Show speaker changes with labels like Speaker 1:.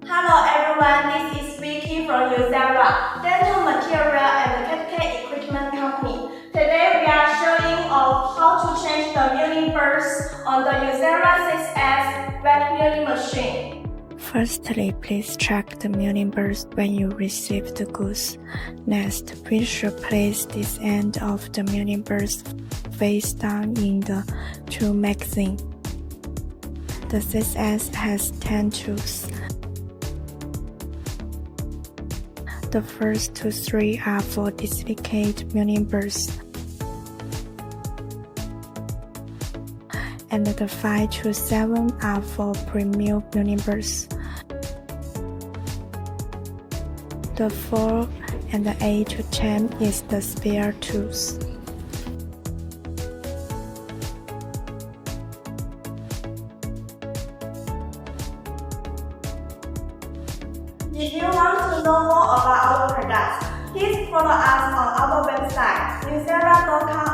Speaker 1: Hello everyone, this is Vicky from Yucera, dental material and medical equipment company. Today we are showing off how to change the milling burrs on the YRC-6X wet milling machine.
Speaker 2: Firstly, please check the milling burrs when you receive the goods. Next, we should place this end of the milling burrs face down in the tool magazine. The 6S has 10 tools. The first 2-3 are for delicate milling burrs, and the 5-7 are for pre-mill milling burrs. The 4 and the 8-10 is the spare tools.
Speaker 1: If you want to know more about our products, please follow us on our website, yucera.com.